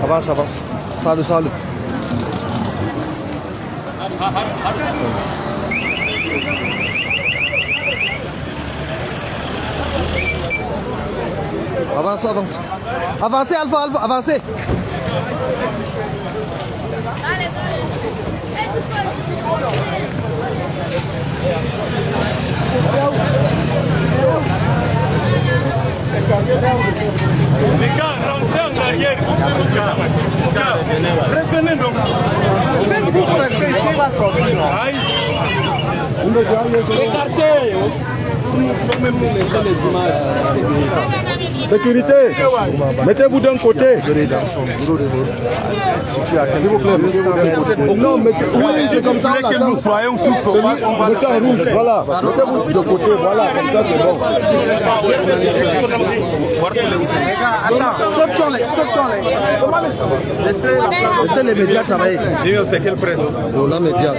Avance, avance. Salut, salut. Avance, avance. Avancez, Alpha, Alpha, avancez. Les gars, rentrez en arrière. Revenez donc. C'est vous pressez, il va sortir. Écartez. Sécurité, mettez-vous d'un côté. S'il vous plaît, Non, mais oui, c'est comme ça. Que nous soyons tous sauvages, on va Mettez en rouge, voilà. Mettez-vous de côté, voilà, comme ça c'est bon. attends, sautons-les. Laissez les médias travailler. C'est quelle presse? Oh, la média.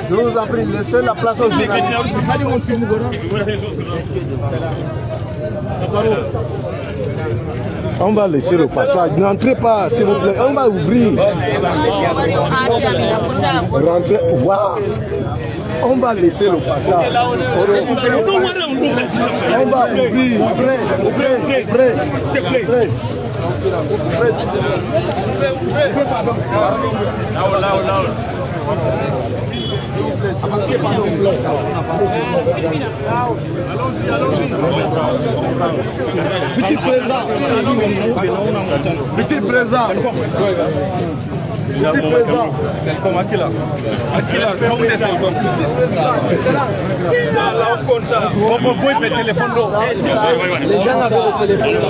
Je vous en prie, laissez la place aux journalistes. On va laisser le passage. N'entrez pas, s'il vous plaît. On va ouvrir. Rentrez. Wow. On va laisser le passage. On va ouvrir. Ouvrez. Petit présent. Les gens avaient le téléphone.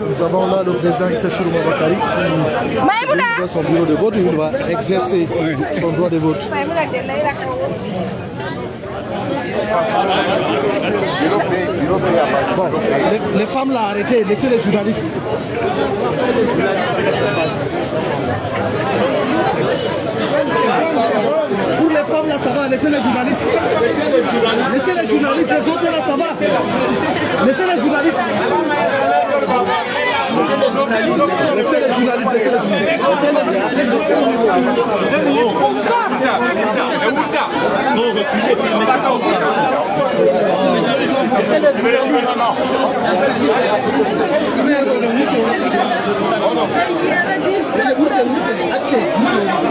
Nous avons là le président Issa Chiroma Bakari qui, dans son bureau de vote, il va exercer son droit de vote. Bon, les femmes là, arrêtez, laissez les journalistes. Pour les femmes là, ça va, laissez les journalistes. Laissez les journalistes, les autres là, ça va. Laissez les journalistes. Laissez les journalistes, laissez les journalistes.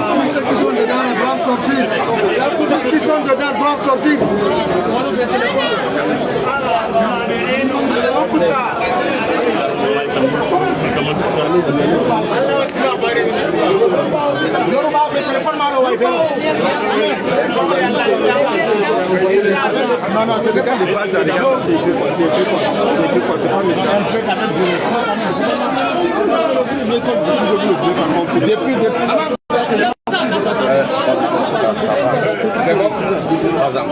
Tous ceux qui sont dedans doivent sortir. Tous qui sont dedans doivent sortir. Non, c'est le cas des pages derrière. Depuis.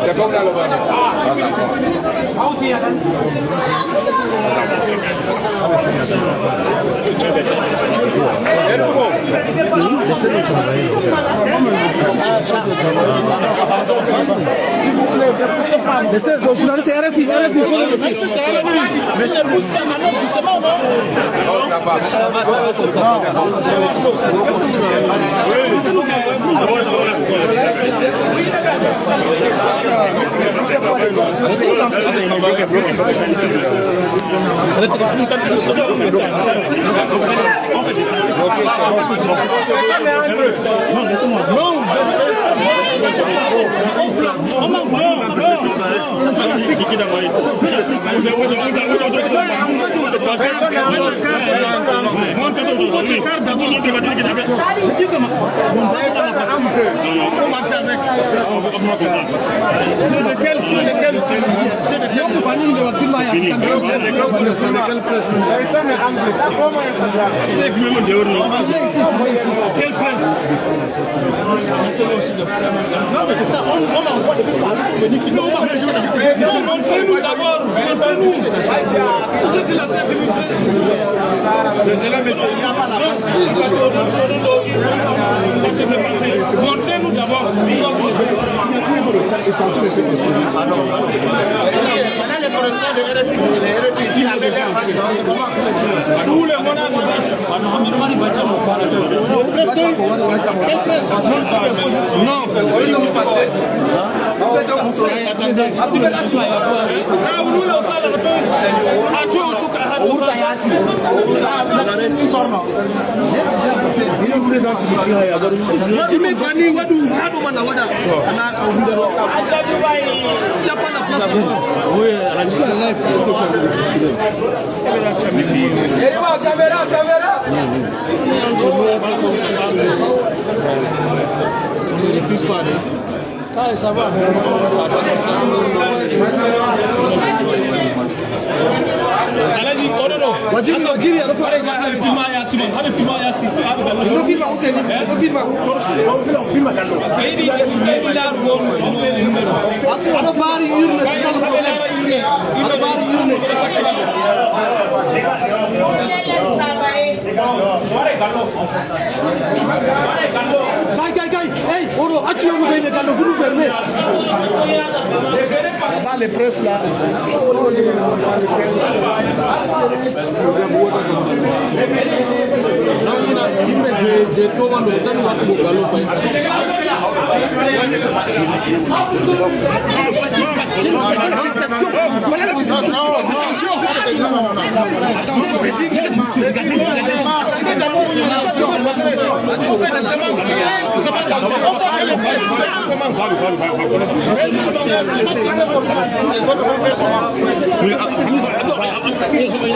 C'est bon, ça le va. S'il vous plaît, laissez le journaliste RFI. Monsieur Bousca, maintenant, doucement, non? Ça va. Non, mais c'est ça, on envoie des partout. Montrez-nous d'abord. Désolé, monsieur, il n'y a pas la place. Montrez-nous d'abord. Ils sont tous laissés passer. Maintenant, les correspondants de RFI ici avec leur page, c'est comment Tous les monarques non, il nous passer. Ne refuse pas. Ah, ça va. Hey, Oro, as-tu ouvert les galons? Vous nous fermez. Les presses là.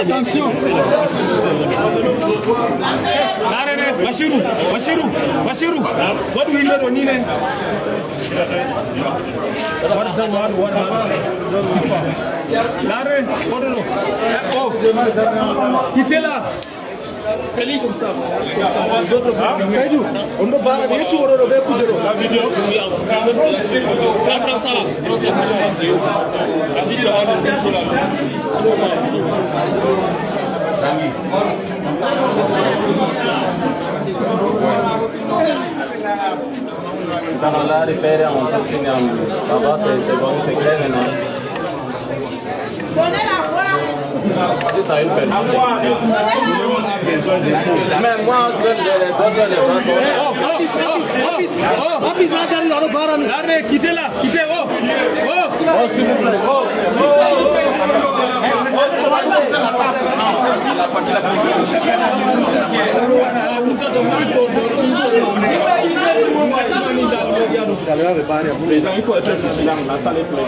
Attention. Bashiru. What do we need on Nine? Oh, Kitela. Félix. Saïdou, on ne parle pas de tout. La vidéo. Dans la référence, on s'obtient là-bas, c'est bon, c'est clair maintenant. Donnez la voix. Mais moi, je vais les autres les Arrête, quittez là, quittez, s'il vous plaît, il faut être vigilant, la salle est pleine.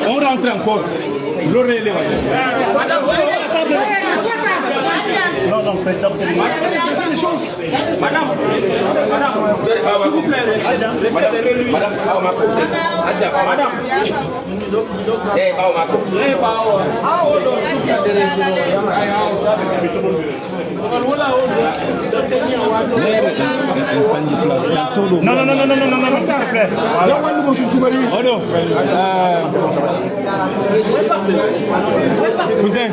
On rentre encore. L'oreille Non, président, c'est Madame, s'il vous plaît, restez lui. Madame. Non, s'il te plaît. Oh non. Cousin.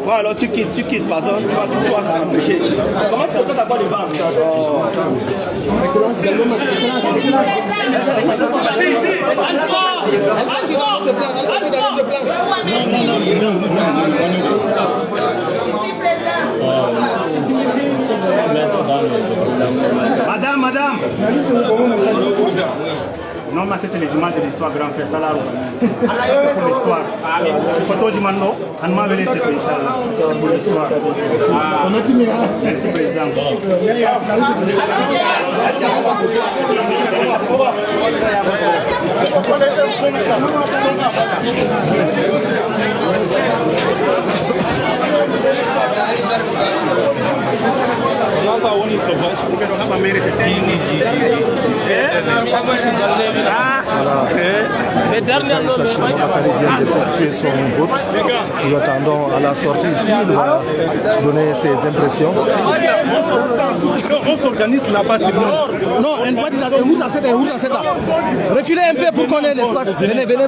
Ouais, alors tu quittes, par exemple, tu vas tout s'empêcher. Comment tu peux d'abord les vendre? Madame. Non, mais c'est les images de l'histoire grand frère. C'est pour l'histoire. Photo du Mando, on m'a venu cette histoire. C'est pour l'histoire. Merci, président. Bakary vient d'effectuer son vote. Nous attendons à la sortie ici, il va donner ses impressions. On s'organise là-bas. Non, reculez un peu pour qu'on ait l'espace. Venez, venez,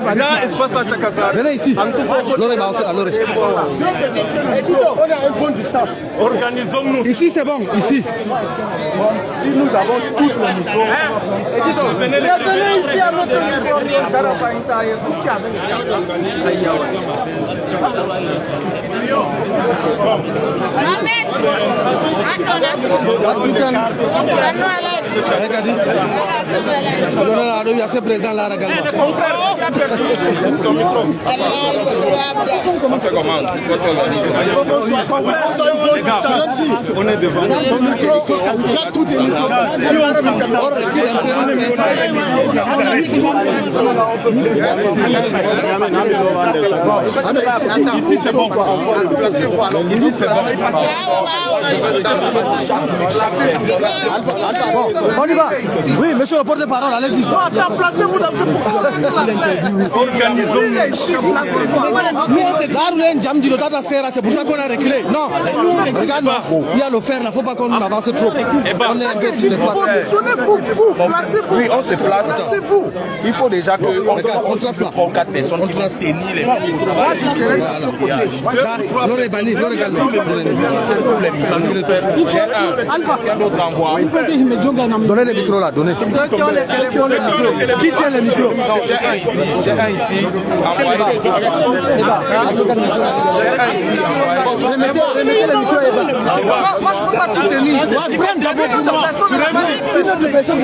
venez ici. Organisons-nous. Ici, c'est bon, ici. Si nous avons tous le micro, venez ici à notre micro. On est devant. Son micro, tout est micro. Ici c'est bon. On y va. Oui, monsieur le porte-parole, allez-y. Attends, placez-vous dans ce c'est pour ça qu'on a reculé. Non, regarde-moi, il y a le fer, il ne faut pas qu'on avance trop. On est un peu sur l'espace. Positionnez-vous, placez-vous. Oui, on se place. Placez-vous. Il faut déjà qu'on se 3 ou 4 personnes qui vont tenir les Moi, je serai sur ce côté. L'autre est banni, l'autre est calme. J'ai un. Quel autre envoie? Donnez les micros là, donnez. Ceux qui ont les micros. Qui tient les micros? Non, j'ai un ici. J'ai un ici. Envoyez les autres. J'ai un ici. Remettez les micros et Moi, je ne peux pas tout tenir.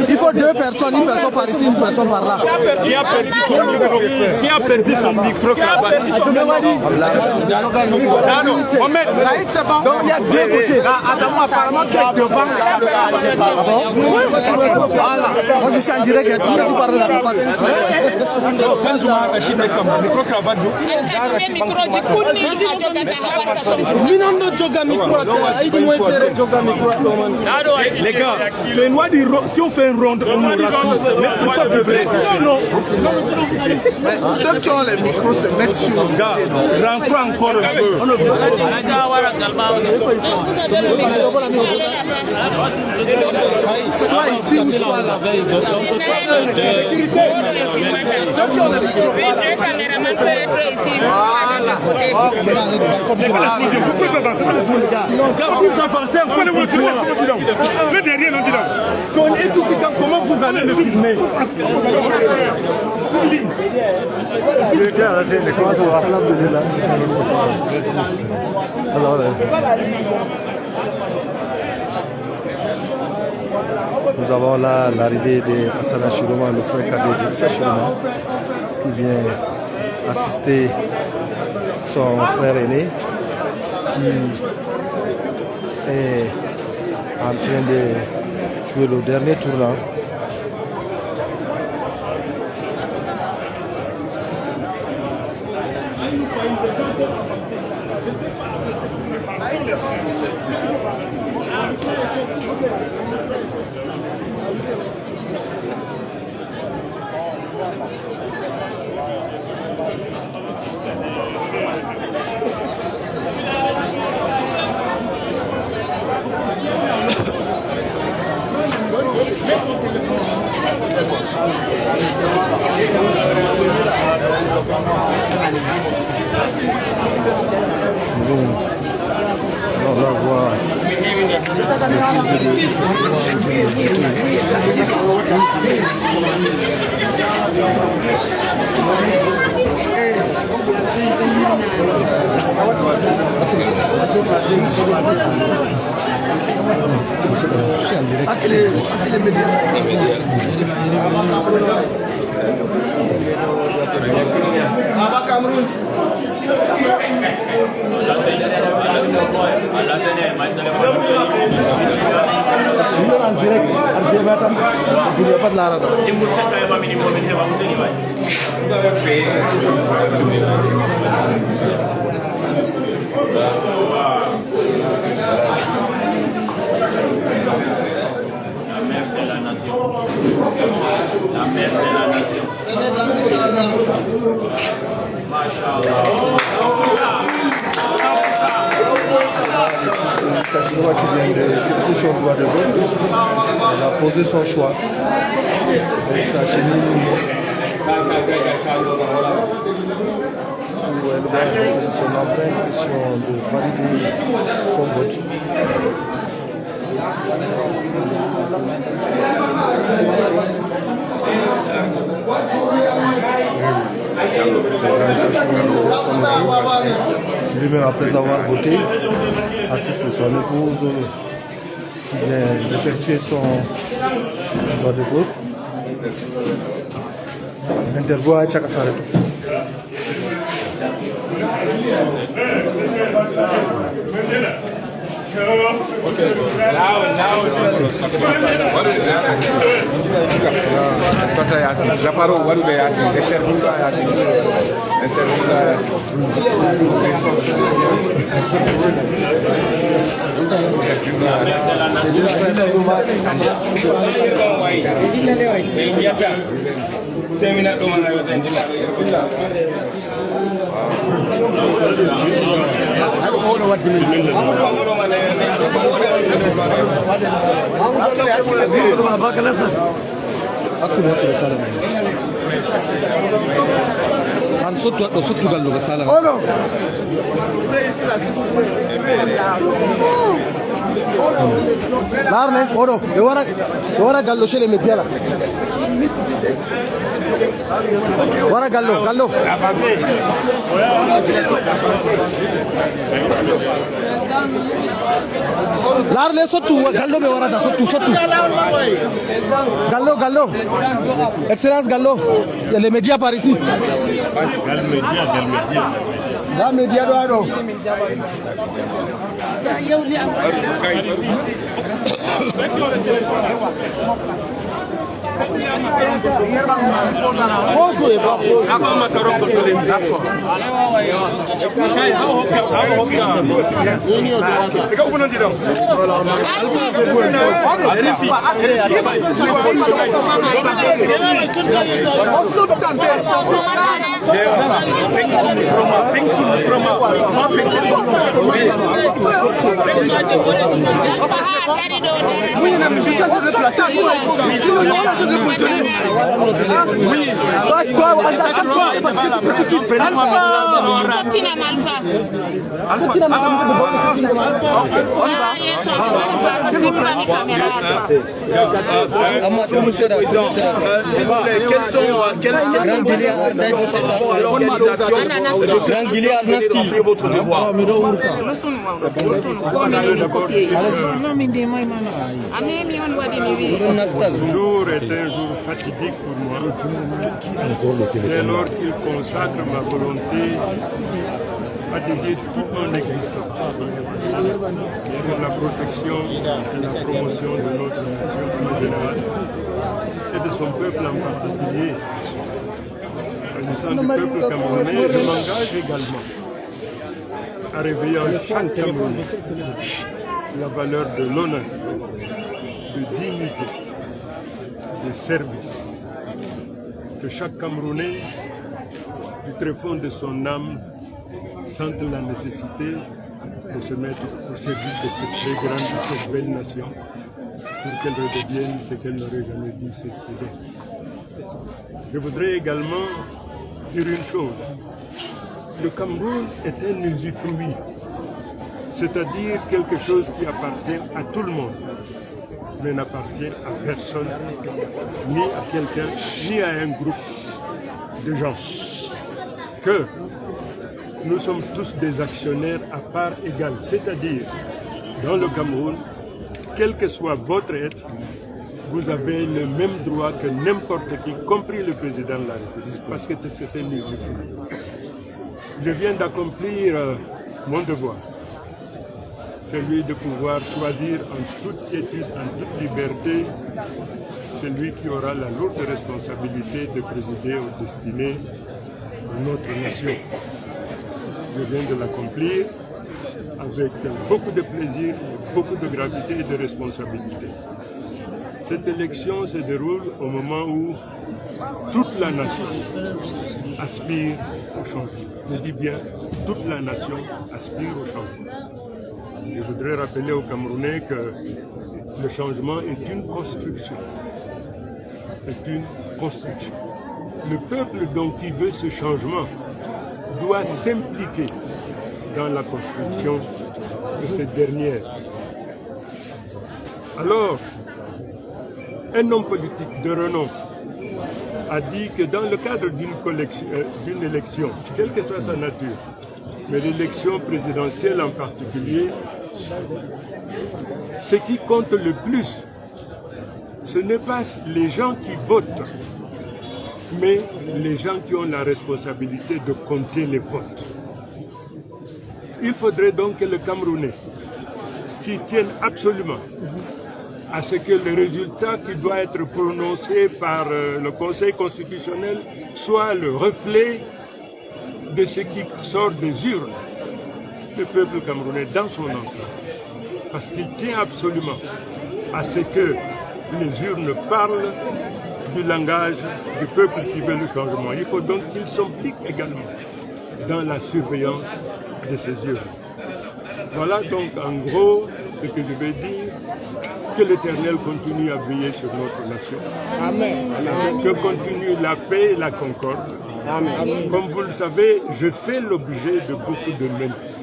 il faut 2 personnes, une personne par ici, une personne par là. Qui a perdu son micro? Qui a perdu son micro? Mohamed, Saïd, c'est bon. Donc il y a 2 côtés. Adamo, apparemment, tu es devant. Voilà. Moi je suis en direct, tout ce que tu parles là, ça passe. Quand tu m'as arraché le micro cravate, les gars, les lois du si on fait un ronde, on aura tous. Mais pourquoi vous faites Ceux qui ont les micros se mettent sur le gars, rentrons encore un peu. soit ici ou soit là. Le caméraman peut être ici, à côté. Le derrière, non, dis donc. Et tout comment vous allez le filmer? Alors, nous avons là l'arrivée de Hassana Chiroma, le frère cadet de Issa Chiroma, qui vient assister son frère aîné, qui est en train de jouer le dernier tournant. On va voir en direct, il n'y a pas de la rada. Chiroma qui vient d'effectuer son droit de vote, elle a posé son choix. Elle s'achemine où elle va poser son empreinte, question de valider son vote. Lui-même, après avoir voté, assiste son épouse qui vient d'effectuer son droit de vote. L'interview à Tchakasareto. L'arne, oro, e ora gallo chez les médias là. Voilà gallo, gallo. L'arne sotu, gallo be ora da sotu. Gallo, gallo. Excellence gallo. Il y a les médias par ici. La média do ado. Ce jour est un jour fatidique pour moi, dès lors qu'il consacre ma volonté à dédier toute mon existence pour la protection et la promotion de notre nation en général et de son peuple en particulier. S'agissant du peuple camerounais, je m'engage également à réveiller en chaque Camerounais la valeur de l'honneur, de dignité, de service. Que chaque Camerounais, du très fond de son âme, sente la nécessité de se mettre au service de cette très grande et cette belle nation pour qu'elle redevienne ce qu'elle n'aurait jamais dû cesser d'être. Je voudrais également dire une chose. Le Cameroun est un usufruit, c'est-à-dire quelque chose qui appartient à tout le monde, mais n'appartient à personne, ni à quelqu'un, ni à un groupe de gens. Que nous sommes tous des actionnaires à part égale, c'est-à-dire, dans le Cameroun, quel que soit votre être, vous avez le même droit que n'importe qui, compris le président de la République, parce que c'est un usufruit. Je viens d'accomplir mon devoir, celui de pouvoir choisir en toute quiétude, en toute liberté, celui qui aura la lourde responsabilité de présider aux destinées de notre nation. Je viens de l'accomplir avec beaucoup de plaisir, beaucoup de gravité et de responsabilité. Cette élection se déroule au moment où toute la nation aspire au changement. Je dis bien, toute la nation aspire au changement. Je voudrais rappeler aux Camerounais que le changement est une construction. Est une construction. Le peuple donc qui veut ce changement doit s'impliquer dans la construction de cette dernière. Alors, un homme politique de renom a dit que dans le cadre d'une élection, quelle que soit sa nature, mais l'élection présidentielle en particulier, ce qui compte le plus, ce n'est pas les gens qui votent, mais les gens qui ont la responsabilité de compter les votes. Il faudrait donc que le Camerounais, qui tienne absolument à ce que le résultat qui doit être prononcé par le Conseil constitutionnel soit le reflet de ce qui sort des urnes, le peuple camerounais dans son ensemble. Parce qu'il tient absolument à ce que les urnes parlent du langage du peuple qui veut le changement. Il faut donc qu'il s'implique également dans la surveillance de ces urnes. Voilà donc en gros ce que je vais dire. Que l'Éternel continue à veiller sur notre nation. Amen. Que continue la paix et la concorde. Amen. Comme vous le savez, je fais l'objet de beaucoup de menaces.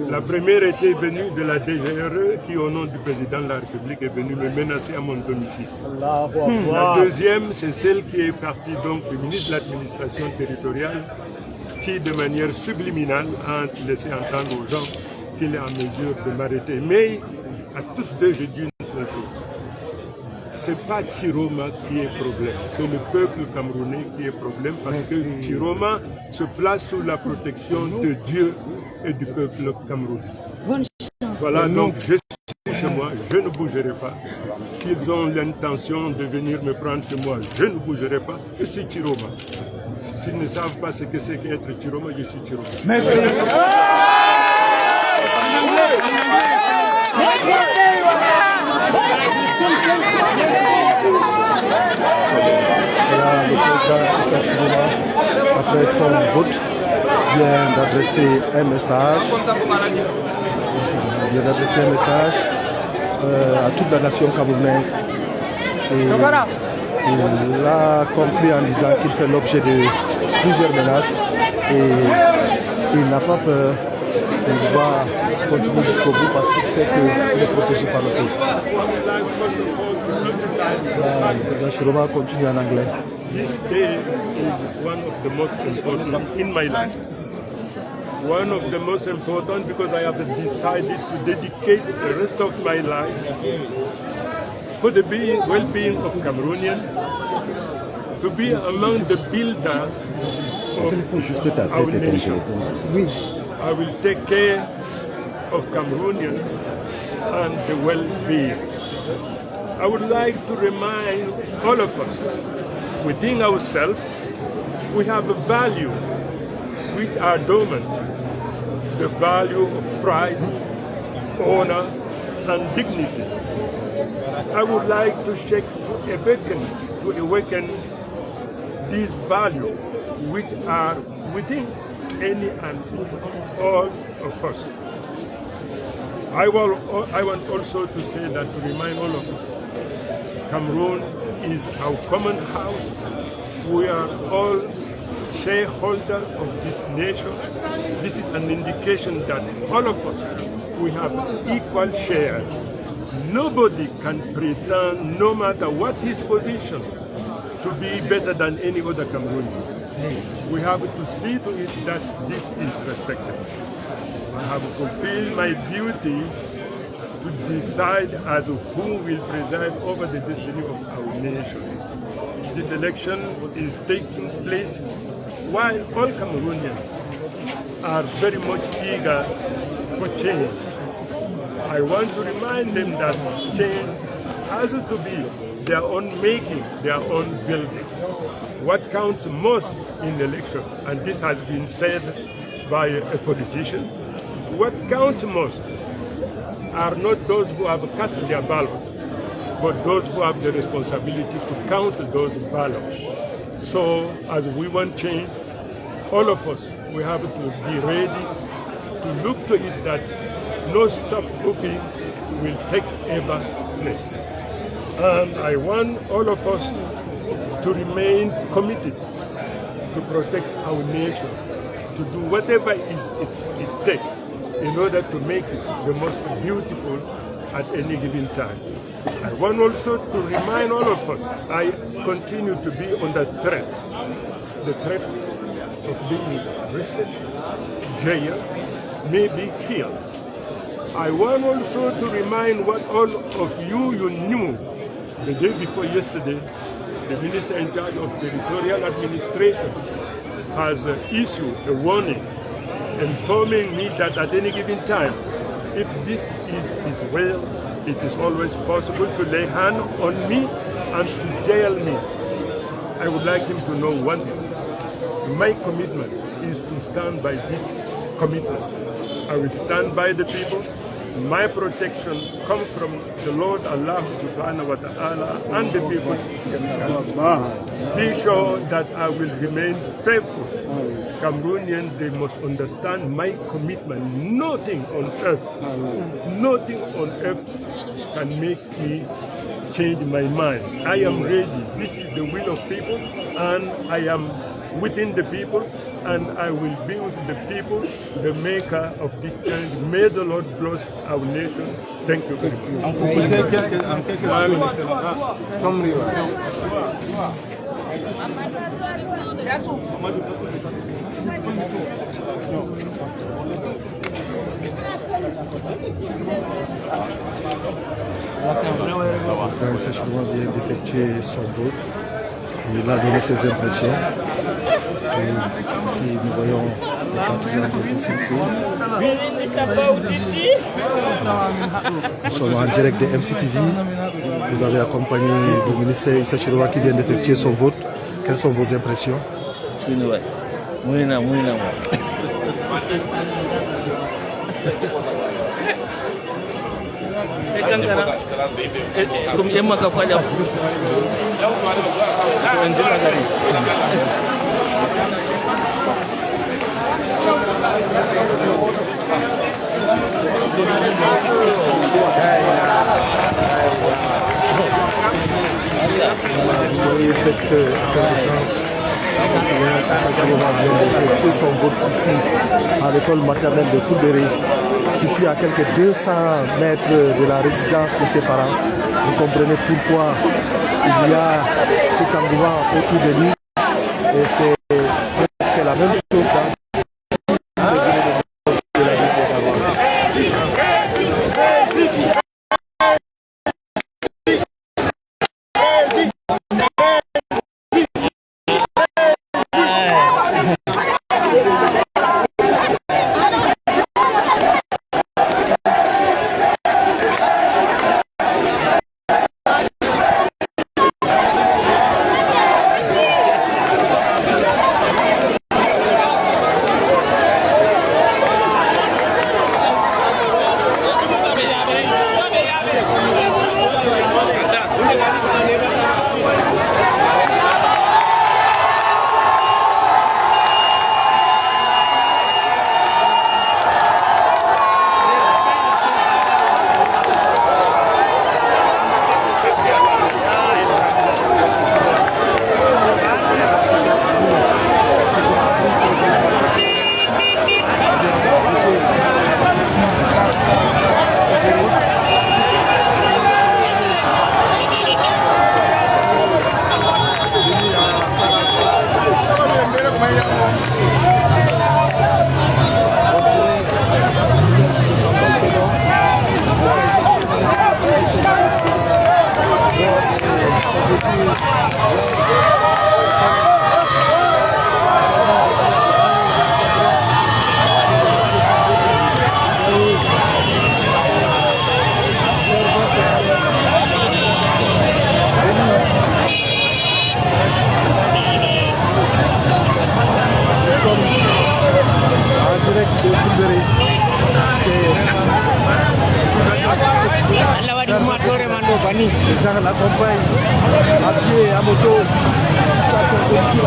La première était venue de la DGRE qui, au nom du président de la République, est venue me menacer à mon domicile. La deuxième, c'est celle qui est partie donc du ministre de l'Administration territoriale qui, de manière subliminale, a laissé entendre aux gens qu'il est en mesure de m'arrêter. Mais à tous deux, je dis une seule chose. Ce n'est pas Chiroma qui est problème, c'est le peuple camerounais qui est problème parce que Chiroma se place sous la protection de Dieu et du peuple camerounais. Voilà, donc je suis chez moi, je ne bougerai pas. S'ils ont l'intention de venir me prendre chez moi, je ne bougerai pas. Je suis Chiroma. S'ils ne savent pas ce que c'est qu'être Chiroma, je suis Chiroma. Merci. Le président Issa Chiroma, après son vote, vient d'adresser un message. À toute la nation camerounaise. Et il l'a compris en disant qu'il fait l'objet de plusieurs menaces et il n'a pas peur. Il va continuer jusqu'au bout parce qu'il sait qu'il est protégé par le peuple. Le président Chiroma continue en anglais. This day is one of the most important in my life. One of the most important because I have decided to dedicate the rest of my life for the well-being of Cameroonians, to be among the builders of our nation. I will take care of Cameroonians and the well-being. I would like to remind all of us, within ourselves, we have a value which are dormant, the value of pride, honor, and dignity. I would like to awaken these values which are within any and all of us. I want also to say that to remind all of us, Cameroon is our common house. We are all shareholders of this nation. This is an indication that all of us, we have equal share. Nobody can pretend, no matter what his position, to be better than any other Cameroonian. We have to see to it that this is respected. I have fulfilled my duty to decide as to who will preside over the destiny of our nation. This election is taking place while all Cameroonians are very much eager for change. I want to remind them that change has to be their own making, their own building. What counts most in the election, and this has been said by a politician, what counts most are not those who have cast their ballot, but those who have the responsibility to count those ballots. So as we want change, all of us, we have to be ready to look to it that no stop goofing will take ever place. And I want all of us to remain committed to protect our nation, to do whatever it takes in order to make it the most beautiful at any given time. I want also to remind all of us, I continue to be under threat, the threat of being arrested, jailed, maybe killed. I want also to remind what all of you knew the day before yesterday. The Minister in charge of Territorial Administration has issued a warning informing me that at any given time, if this is his will, it is always possible to lay hand on me and to jail me. I would like him to know one thing. My commitment is to stand by this commitment. I will stand by the people. My protection comes from the Lord Allah subhanahu wa ta'ala and the people themselves. Be sure that I will remain faithful. Cameroonians, they must understand my commitment. Nothing on earth can make me change my mind. I am ready. This is the will of people, and I am within the people, and I will be with the people, the maker of this change. May the Lord bless our nation. Thank you very much. Le Chinois vient d'effectuer son vote. Il a donné ses impressions. Ici, nous voyons les partisans des SNC. Nous sommes en direct de MCTV. Vous avez accompagné le ministre Issa Chirwa qui vient d'effectuer son vote. Quelles sont vos impressions? Cette effervescence, Issa Chirwa vient d'effectuer son vote ici à l'école maternelle de Foulbéré, située à quelques 200 mètres de la résidence de ses parents. Vous comprenez pourquoi il y a cet engouement autour de lui, et c'est presque la même chose dans compagnie. Les gens l'accompagnent à pied, à moto, jusqu'à son domicile.